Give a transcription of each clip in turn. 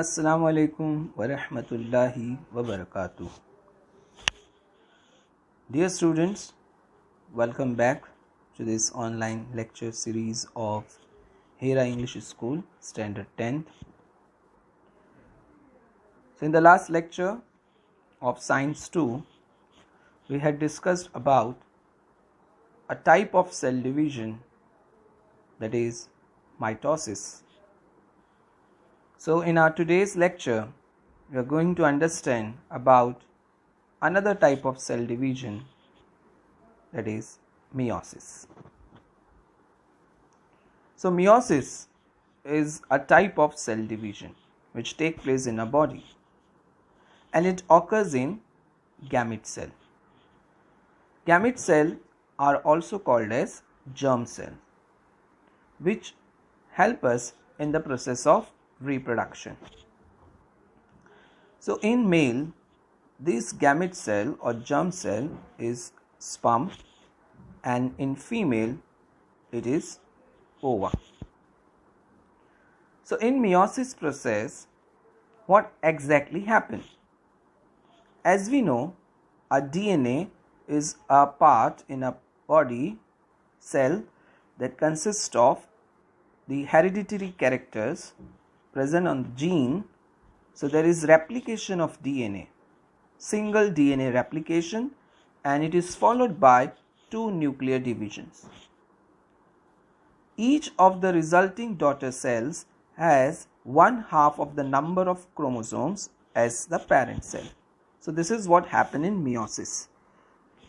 Assalamu alaikum wa rahmatullahi wa barakatuh. Dear students, welcome back to this online lecture series of Hera English School Standard 10th. So in the last lecture of Science 2, we had discussed about a type of cell division, that is mitosis. So in our today's lecture, we are going to understand about another type of cell division, that is meiosis. So meiosis is a type of cell division which takes place in a body, and it occurs in gamete cell. Gamete cells are also called as germ cell, which help us in the process of reproduction. So in male, this gamete cell or germ cell is sperm, and in female it is ova. So in meiosis process, what exactly happens? As we know, a DNA is a part in a body cell that consists of the hereditary characters present on the gene. So there is replication of DNA, single DNA replication, and it is followed by two nuclear divisions. Each of the resulting daughter cells has 1/2 of the number of chromosomes as the parent cell. So this is what happens in meiosis,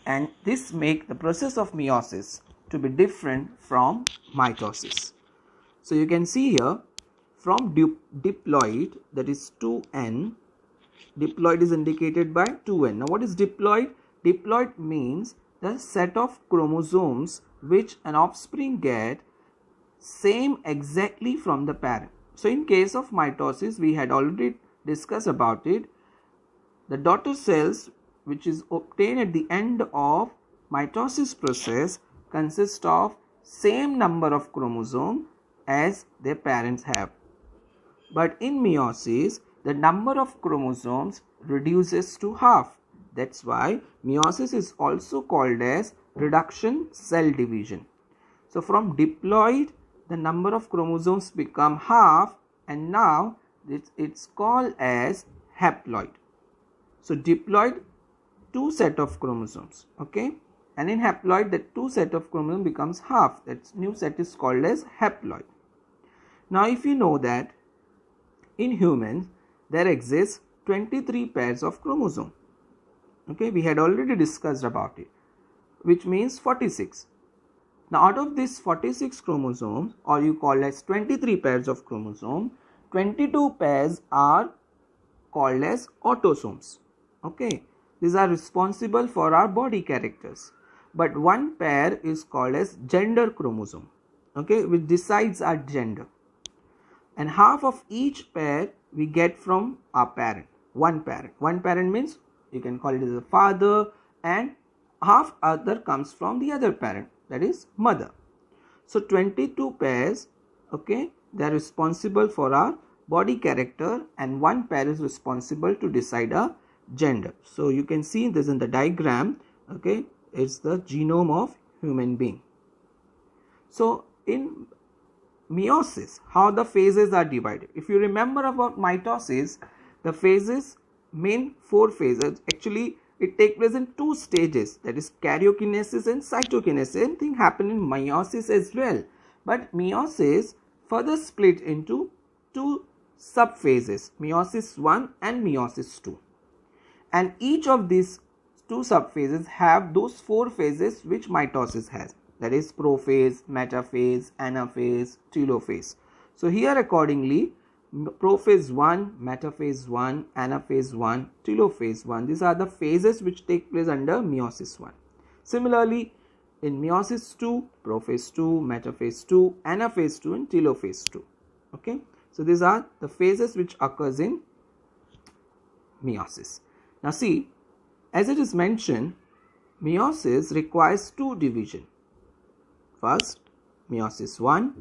and this makes the process of meiosis to be different from mitosis. So you can see here, from diploid, that is 2n, diploid is indicated by 2n. Now what is diploid? Diploid means the set of chromosomes which an offspring get same exactly from the parent. So in case of mitosis, we had already discussed about it. The daughter cells which is obtained at the end of mitosis process consist of same number of chromosomes as their parents have. But in meiosis, the number of chromosomes reduces to half. That's why meiosis is also called as reduction cell division. So from diploid, the number of chromosomes become half, and now it's called as haploid. So diploid, two set of chromosomes, okay, and in haploid the two set of chromosomes becomes half. That new set is called as haploid. Now if you know that in humans there exists 23 pairs of chromosomes, okay, we had already discussed about it, which means 46. Now out of these 46 chromosomes, or you call as 23 pairs of chromosomes, 22 pairs are called as autosomes, okay, these are responsible for our body characters, but one pair is called as gender chromosome, okay, which decides our gender, and half of each pair we get from our parent. One parent means you can call it as a father, and half other comes from the other parent, that is mother. So 22 pairs, okay, they are responsible for our body character, and one pair is responsible to decide our gender. So you can see this in the diagram, okay, it's the genome of human being. So in meiosis, how the phases are divided. If you remember about mitosis, the phases, main 4 phases, actually it takes place in 2 stages, that is karyokinesis and cytokinesis. Same thing happen in meiosis as well, but meiosis further split into 2 subphases, meiosis 1 and meiosis 2, and each of these 2 subphases have those 4 phases which mitosis has, that is prophase, metaphase, anaphase, telophase. So here accordingly, prophase 1, metaphase 1, anaphase 1, telophase 1, these are the phases which take place under meiosis 1. Similarly, in meiosis 2, prophase 2, metaphase 2, anaphase 2 and telophase 2, okay. So these are the phases which occurs in meiosis. Now see, as it is mentioned, meiosis requires 2 division. First, meiosis 1,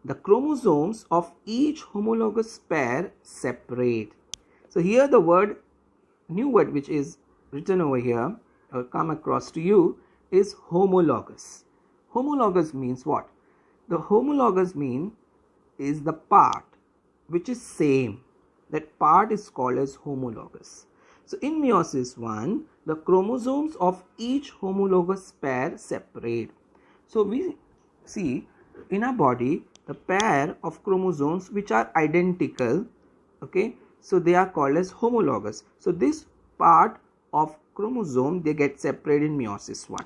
the chromosomes of each homologous pair separate. So here the new word which is written over here or come across to you is homologous. Homologous means what? The homologous mean is the part which is same. That part is called as homologous. So in meiosis 1, the chromosomes of each homologous pair separate. So we see in our body the pair of chromosomes which are identical, okay, so they are called as homologous. So this part of chromosome, they get separated in meiosis 1.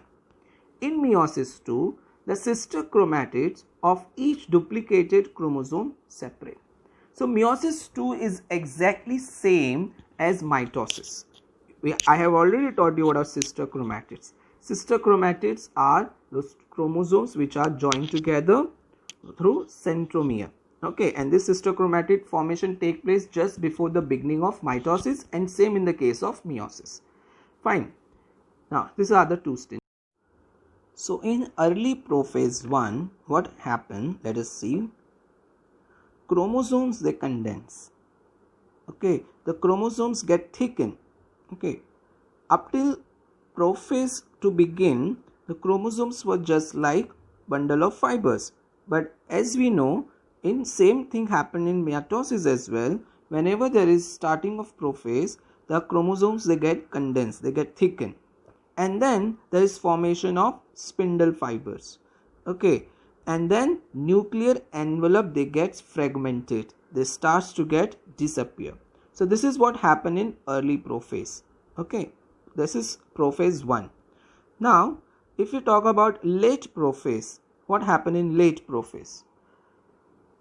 In meiosis 2, the sister chromatids of each duplicated chromosome separate. So meiosis 2 is exactly same as mitosis. I have already taught you what are sister chromatids. Sister chromatids are those chromosomes which are joined together through centromere. Okay, and this sister chromatid formation take place just before the beginning of mitosis, and same in the case of meiosis. Fine. Now these are the two stages. So in early prophase 1, what happened? Let us see. Chromosomes, they condense. Okay, the chromosomes get thickened. Okay, up till prophase to begin, the chromosomes were just like bundle of fibers. But as we know, in same thing happened in mitosis as well. Whenever there is starting of prophase, the chromosomes, they get condensed, they get thickened, and then there is formation of spindle fibers. Okay, and then nuclear envelope, they get fragmented, they starts to get disappear. So this is what happened in early prophase. Okay, this is prophase 1. Now if you talk about late prophase, what happened in late prophase?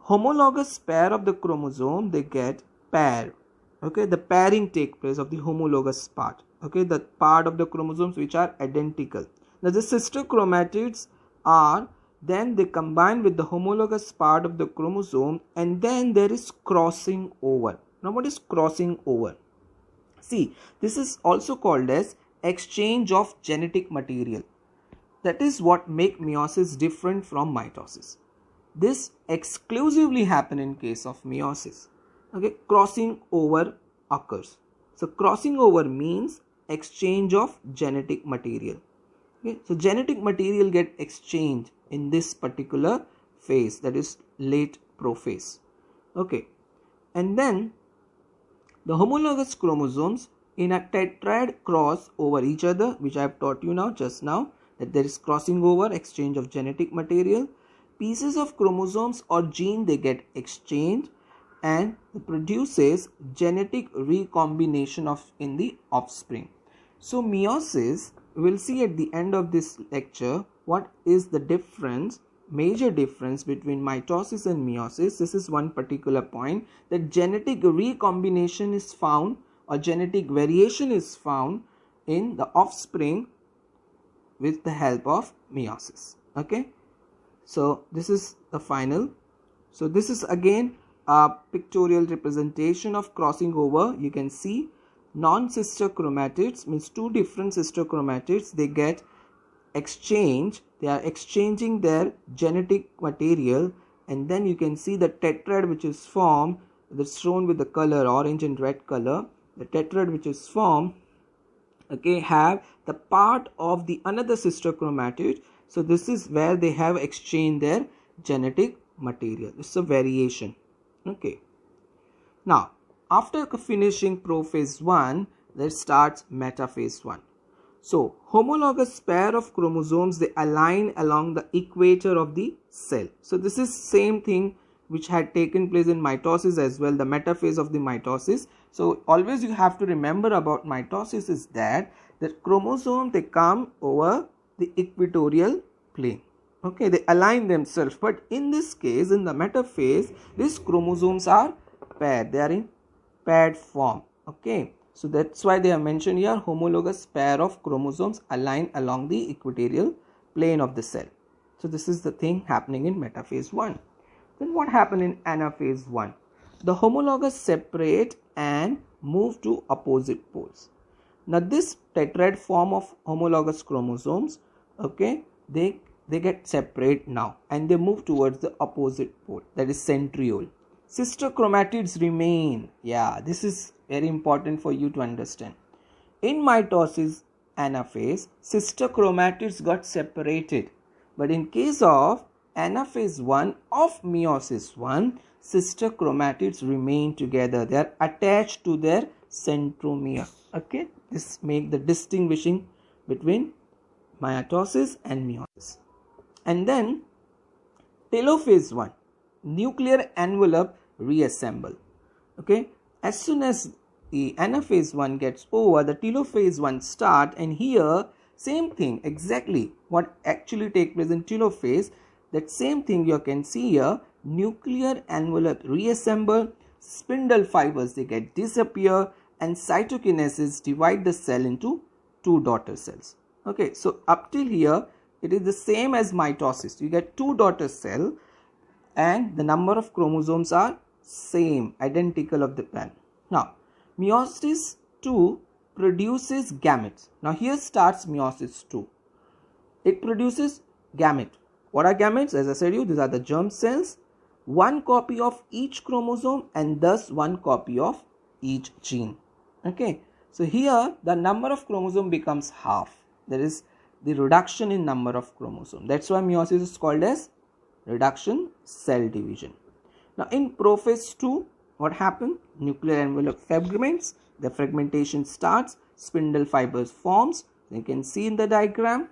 Homologous pair of the chromosome, they get paired. Okay, the pairing take place of the homologous part. Okay, the part of the chromosomes which are identical. Now the sister chromatids are, then they combine with the homologous part of the chromosome, and then there is crossing over. Now what is crossing over? See, this is also called as exchange of genetic material. That is what make meiosis different from mitosis. This exclusively happen in case of meiosis. Okay, crossing over occurs. So crossing over means exchange of genetic material. Okay, so genetic material get exchanged in this particular phase, that is late prophase. Okay, and then the homologous chromosomes in a tetrad cross over each other, which I have taught you now just now, that there is crossing over, exchange of genetic material. Pieces of chromosomes or gene, they get exchanged, and produces genetic recombination of in the offspring. So meiosis, we will see at the end of this lecture what is the difference, major difference between mitosis and meiosis. This is one particular point, that genetic recombination is found or genetic variation is found in the offspring with the help of meiosis. Okay, so this is the final. So this is again a pictorial representation of crossing over. You can see non-sister chromatids, means two different sister chromatids, they get exchange, they are exchanging their genetic material, and then you can see the tetrad which is formed, that's shown with the color orange and red color. The tetrad which is formed, okay, have the part of the another sister chromatid. So this is where they have exchanged their genetic material. This is a variation. Okay, now after finishing prophase 1, there starts metaphase 1. So homologous pair of chromosomes, they align along the equator of the cell. So this is same thing which had taken place in mitosis as well, the metaphase of the mitosis. So always you have to remember about mitosis is that the chromosome, they come over the equatorial plane. Okay, they align themselves, but in this case, in the metaphase, these chromosomes are paired, they are in paired form. Okay, so that's why they are mentioned here, homologous pair of chromosomes align along the equatorial plane of the cell. So this is the thing happening in metaphase 1. Then what happened in anaphase 1? The homologous separate and move to opposite poles. Now this tetrad form of homologous chromosomes, okay, they they get separate now and they move towards the opposite pole, that is centriole. Sister chromatids remain. Yeah, this is very important for you to understand. In mitosis anaphase, sister chromatids got separated, but in case of anaphase 1 of meiosis 1, sister chromatids remain together. They are attached to their centromere. Okay, this make the distinguishing between mitosis and meiosis. And then telophase 1, nuclear envelope reassemble. Okay, as soon as the anaphase 1 gets over, the telophase 1 start, and here same thing, exactly what actually take place in telophase, that same thing you can see here, nuclear envelope reassemble, spindle fibers they get disappear, and cytokinesis divide the cell into two daughter cells. Okay, so up till here it is the same as mitosis. You get two daughter cell and the number of chromosomes are same, identical of the parent. Now meiosis 2 produces gametes. Now here starts meiosis 2. It produces gamete. What are gametes? As I said you, these are the germ cells. One copy of each chromosome and thus one copy of each gene. Okay, so here the number of chromosome becomes half. There is the reduction in number of chromosome. That's why meiosis is called as reduction cell division. Now in prophase 2, what happened? Nuclear envelope fragments, the fragmentation starts, spindle fibers forms, you can see in the diagram,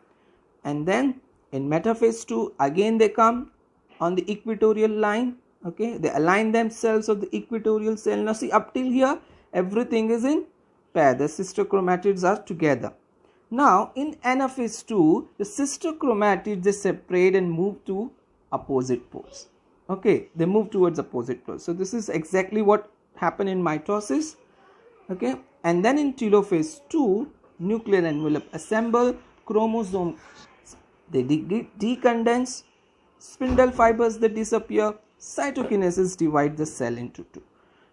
and then in metaphase 2 again they come on the equatorial line. Okay, they align themselves of the equatorial cell. Now see, up till here everything is in pair, the sister chromatids are together. Now in anaphase 2, the sister chromatids they separate and move to opposite poles. Okay, they move towards opposite poles. So this is exactly what happened in mitosis. Okay, and then in telophase 2, nuclear envelope assemble, chromosome they decondense, spindle fibers they disappear, cytokinesis divide the cell into two.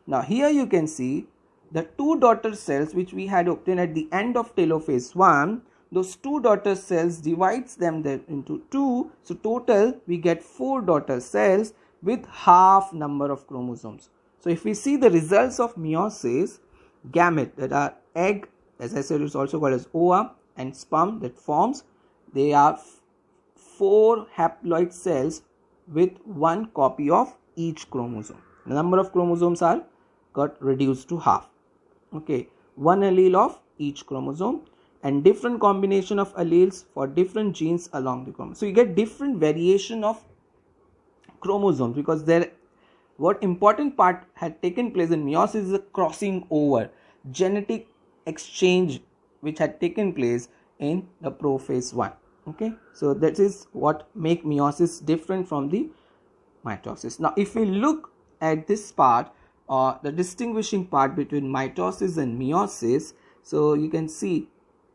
Now here you can see the two daughter cells which we had obtained at the end of telophase 1, those two daughter cells divides them into two. So total we get 4 daughter cells with half number of chromosomes. So if we see the results of meiosis, gamete, that are egg, as I said, is also called as ova, and sperm that forms, they are 4 haploid cells with one copy of each chromosome. The number of chromosomes are got reduced to half. Okay, one allele of each chromosome and different combination of alleles for different genes along the chromosome. So you get different variation of chromosomes because there what important part had taken place in meiosis is a crossing over, genetic exchange which had taken place in the prophase 1. Okay, so that is what make meiosis different from the mitosis. Now if we look at this part, the distinguishing part between mitosis and meiosis, so you can see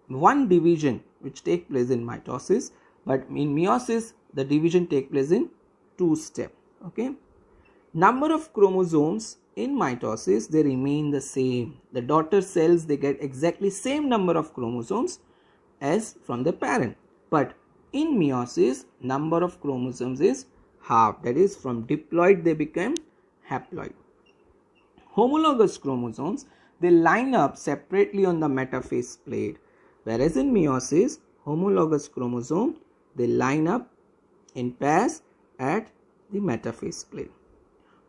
one division which take place in mitosis, but in meiosis the division take place in 2 steps. Okay, number of chromosomes in mitosis they remain the same. The daughter cells they get exactly same number of chromosomes as from the parent, but in meiosis number of chromosomes is half, that is from diploid they become haploid. Homologous chromosomes they line up separately on the metaphase plate, whereas in meiosis homologous chromosome they line up in pairs at the metaphase plate.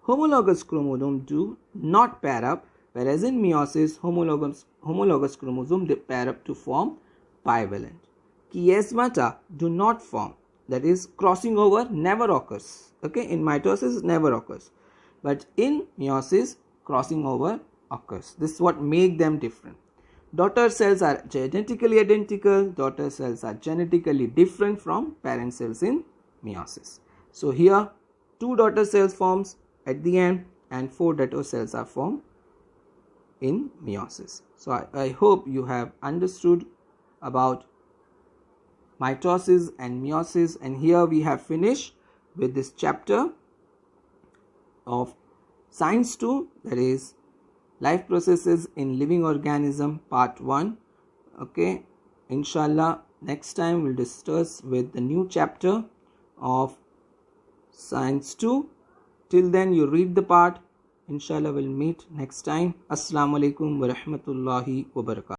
Homologous chromosomes do not pair up, whereas in meiosis homologous chromosome they pair up to form bivalent. Chiasmata do not form, that is crossing over never occurs. Okay, in mitosis never occurs, but in meiosis crossing over occurs. This is what make them different. Daughter cells are genetically identical, daughter cells are genetically different from parent cells in meiosis. So here 2 daughter cells forms at the end and 4 daughter cells are formed in meiosis. So I hope you have understood about mitosis and meiosis, and here we have finished with this chapter of Science 2, that is life processes in living organism part 1. Okay, inshallah Next time we'll discuss with the new chapter of Science 2. Till then, you read the part. Inshallah, we'll meet next time. Assalamu alaikum wa rahmatullahi wa barakatuh.